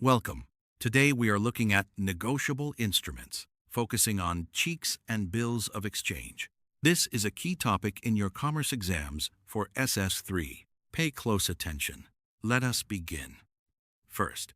Welcome. Today we are looking at negotiable instruments, focusing on cheques and bills of exchange. This is a key topic in your commerce exams for SS3. Pay close attention. Let us begin. First,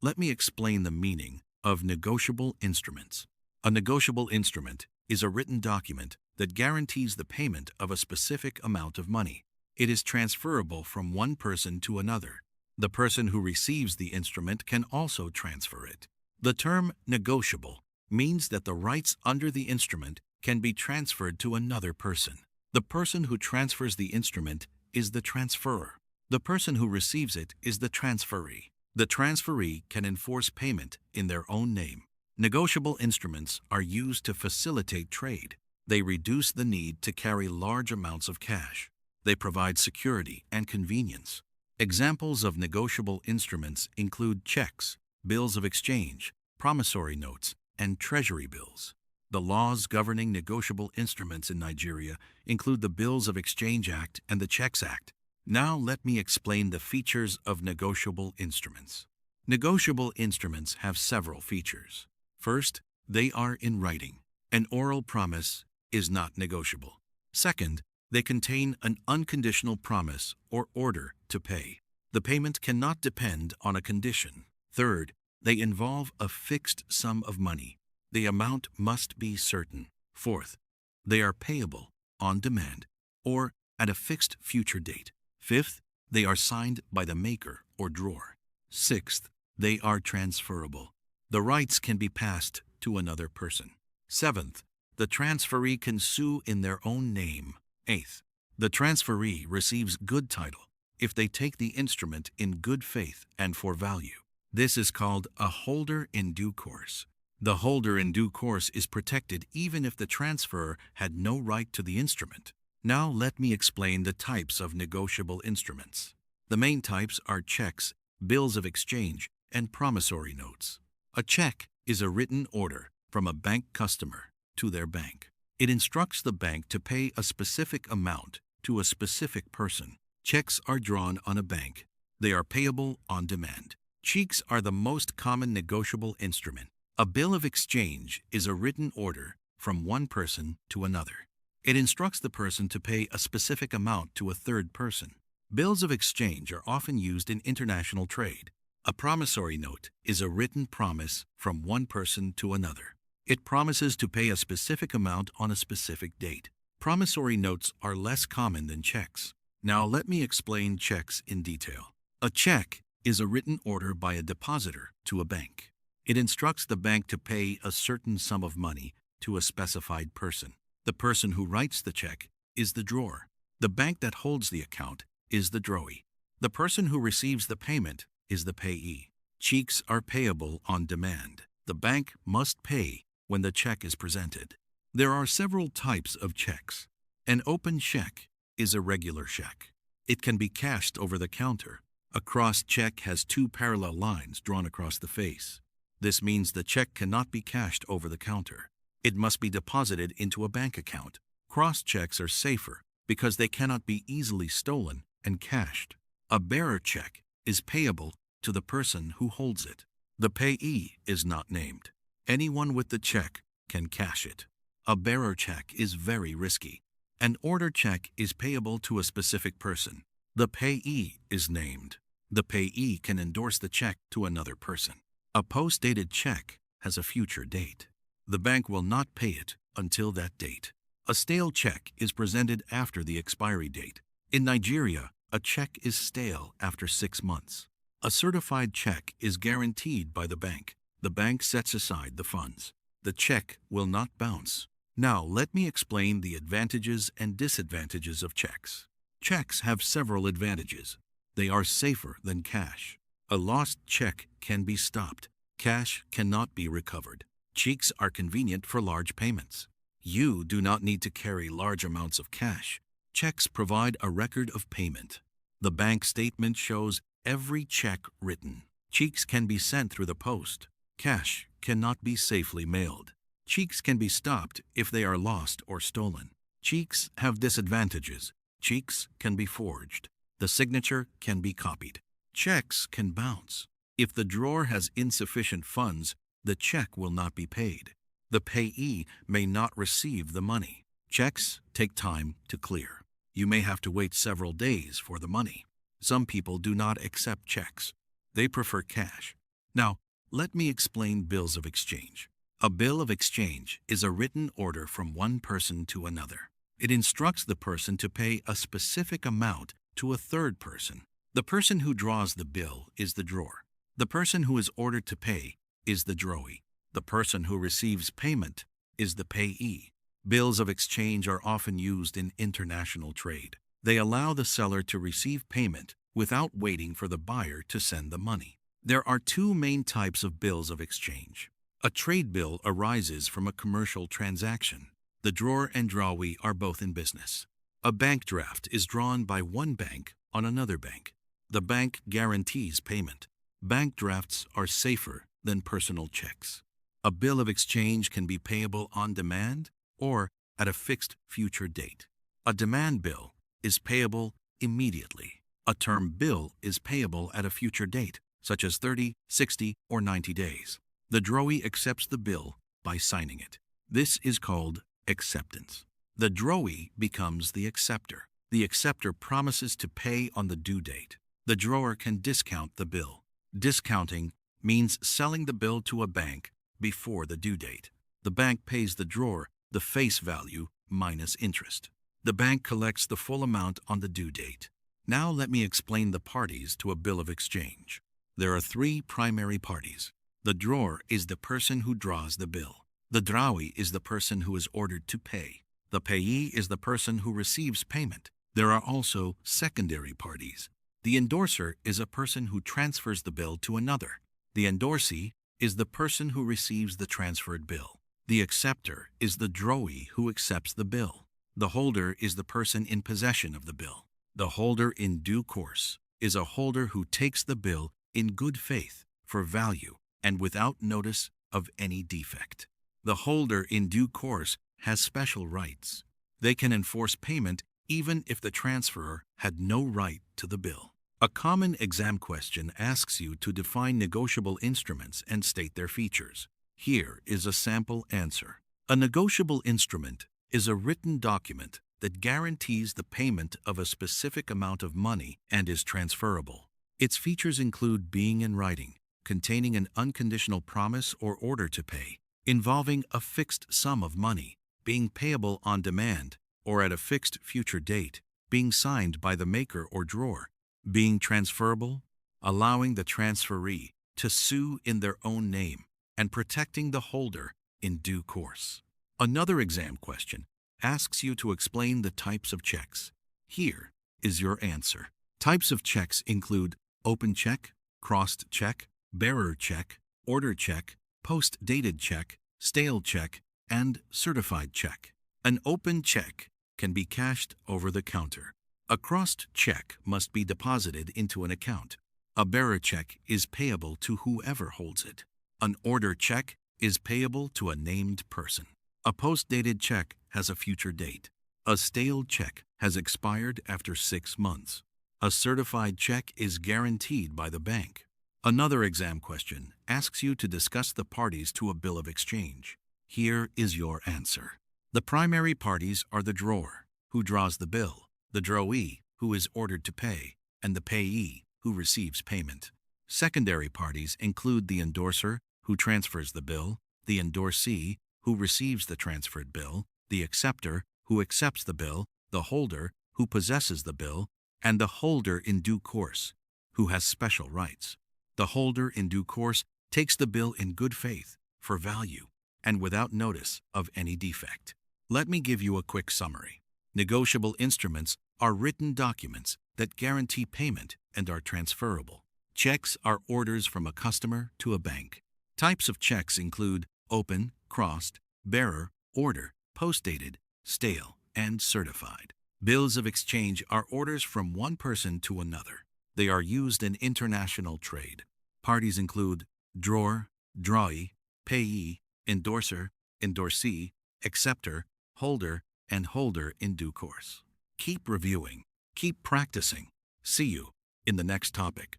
let me explain the meaning of negotiable instruments. A negotiable instrument is a written document that guarantees the payment of a specific amount of money. It is transferable from one person to another. The person who receives the instrument can also transfer it. The term negotiable means that the rights under the instrument can be transferred to another person. The person who transfers the instrument is the transferor. The person who receives it is the transferee. The transferee can enforce payment in their own name. Negotiable instruments are used to facilitate trade. They reduce the need to carry large amounts of cash. They provide security and convenience. Examples of negotiable instruments include checks, bills of exchange, promissory notes, and treasury bills. The laws governing negotiable instruments in Nigeria include the Bills of Exchange Act and the Cheques Act. Now let me explain the features of negotiable instruments. Negotiable instruments have several features. First, they are in writing. An oral promise is not negotiable. Second, they contain an unconditional promise or order to pay. The payment cannot depend on a condition. Third, they involve a fixed sum of money. The amount must be certain. Fourth, they are payable on demand or at a fixed future date. Fifth, they are signed by the maker or drawer. Sixth, they are transferable. The rights can be passed to another person. Seventh, the transferee can sue in their own name. Eighth, the transferee receives good title if they take the instrument in good faith and for value. This is called a holder in due course. The holder in due course is protected even if the transferor had no right to the instrument. Now let me explain the types of negotiable instruments. The main types are checks, bills of exchange, and promissory notes. A check is a written order from a bank customer to their bank. It instructs the bank to pay a specific amount to a specific person. Checks are drawn on a bank. They are payable on demand. Cheques are the most common negotiable instrument. A bill of exchange is a written order from one person to another. It instructs the person to pay a specific amount to a third person. Bills of exchange are often used in international trade. A promissory note is a written promise from one person to another. It promises to pay a specific amount on a specific date. Promissory notes are less common than checks. Now let me explain checks in detail. A check is a written order by a depositor to a bank. It instructs the bank to pay a certain sum of money to a specified person. The person who writes the check is the drawer. The bank that holds the account is the drawee. The person who receives the payment is the payee. Cheques are payable on demand. The bank must pay when the check is presented. There are several types of checks. An open check is a regular check. It can be cashed over the counter. A crossed check has two parallel lines drawn across the face. This means the check cannot be cashed over the counter. It must be deposited into a bank account. Crossed checks are safer because they cannot be easily stolen and cashed. A bearer check is payable to the person who holds it. The payee is not named. Anyone with the check can cash it. A bearer check is very risky. An order check is payable to a specific person. The payee is named. The payee can endorse the check to another person. A post-dated check has a future date. The bank will not pay it until that date. A stale check is presented after the expiry date. In Nigeria, a check is stale after 6 months. A certified check is guaranteed by the bank. The bank sets aside the funds. The check will not bounce. Now let me explain the advantages and disadvantages of checks. Checks have several advantages. They are safer than cash. A lost check can be stopped. Cash cannot be recovered. Cheques are convenient for large payments. You do not need to carry large amounts of cash. Checks provide a record of payment. The bank statement shows every check written. Cheques can be sent through the post. Cash cannot be safely mailed. Cheques can be stopped if they are lost or stolen. Cheques have disadvantages. Cheques can be forged. The signature can be copied. Checks can bounce. If the drawer has insufficient funds, the check will not be paid. The payee may not receive the money. Checks take time to clear. You may have to wait several days for the money. Some people do not accept checks. They prefer cash. Now, let me explain bills of exchange. A bill of exchange is a written order from one person to another. It instructs the person to pay a specific amount to a third person. The person who draws the bill is the drawer. The person who is ordered to pay is the drawee. The person who receives payment is the payee. Bills of exchange are often used in international trade. They allow the seller to receive payment without waiting for the buyer to send the money. There are two main types of bills of exchange. A trade bill arises from a commercial transaction. The drawer and drawee are both in business. A bank draft is drawn by one bank on another bank. The bank guarantees payment. Bank drafts are safer than personal checks. A bill of exchange can be payable on demand or at a fixed future date. A demand bill is payable immediately. A term bill is payable at a future date, such as 30, 60, or 90 days. The drawee accepts the bill by signing it. This is called acceptance. The drawee becomes the acceptor. The acceptor promises to pay on the due date. The drawer can discount the bill. Discounting means selling the bill to a bank before the due date. The bank pays the drawer the face value minus interest. The bank collects the full amount on the due date. Now let me explain the parties to a bill of exchange. There are three primary parties. The drawer is the person who draws the bill. The drawee is the person who is ordered to pay. The payee is the person who receives payment. There are also secondary parties. The endorser is a person who transfers the bill to another. The endorsee is the person who receives the transferred bill. The acceptor is the drawee who accepts the bill. The holder is the person in possession of the bill. The holder in due course is a holder who takes the bill in good faith for value and without notice of any defect. The holder in due course has special rights. They can enforce payment even if the transferor had no right to the bill. A common exam question asks you to define negotiable instruments and state their features. Here is a sample answer. A negotiable instrument is a written document that guarantees the payment of a specific amount of money and is transferable. Its features include being in writing, containing an unconditional promise or order to pay, involving a fixed sum of money, being payable on demand or at a fixed future date, being signed by the maker or drawer, being transferable, allowing the transferee to sue in their own name, and protecting the holder in due course. Another exam question asks you to explain the types of checks. Here is your answer. Types of checks include open check, crossed check, bearer check, order check, post-dated check, stale check, and certified check. An open check can be cashed over the counter. A crossed check must be deposited into an account. A bearer check is payable to whoever holds it. An order check is payable to a named person. A post-dated check has a future date. A stale check has expired after 6 months. A certified check is guaranteed by the bank. Another exam question asks you to discuss the parties to a bill of exchange. Here is your answer. The primary parties are the drawer, who draws the bill, the drawee, who is ordered to pay, and the payee, who receives payment. Secondary parties include the endorser, who transfers the bill, the endorsee, who receives the transferred bill, the acceptor, who accepts the bill, the holder, who possesses the bill, and the holder in due course, who has special rights. The holder in due course takes the bill in good faith, for value, and without notice of any defect. Let me give you a quick summary. Negotiable instruments are written documents that guarantee payment and are transferable. Checks are orders from a customer to a bank. Types of checks include open, crossed, bearer, order, post-dated, stale, and certified. Bills of exchange are orders from one person to another. They are used in international trade. Parties include drawer, drawee, payee, endorser, endorsee, acceptor, holder, and holder in due course. Keep reviewing. Keep practicing. See you in the next topic.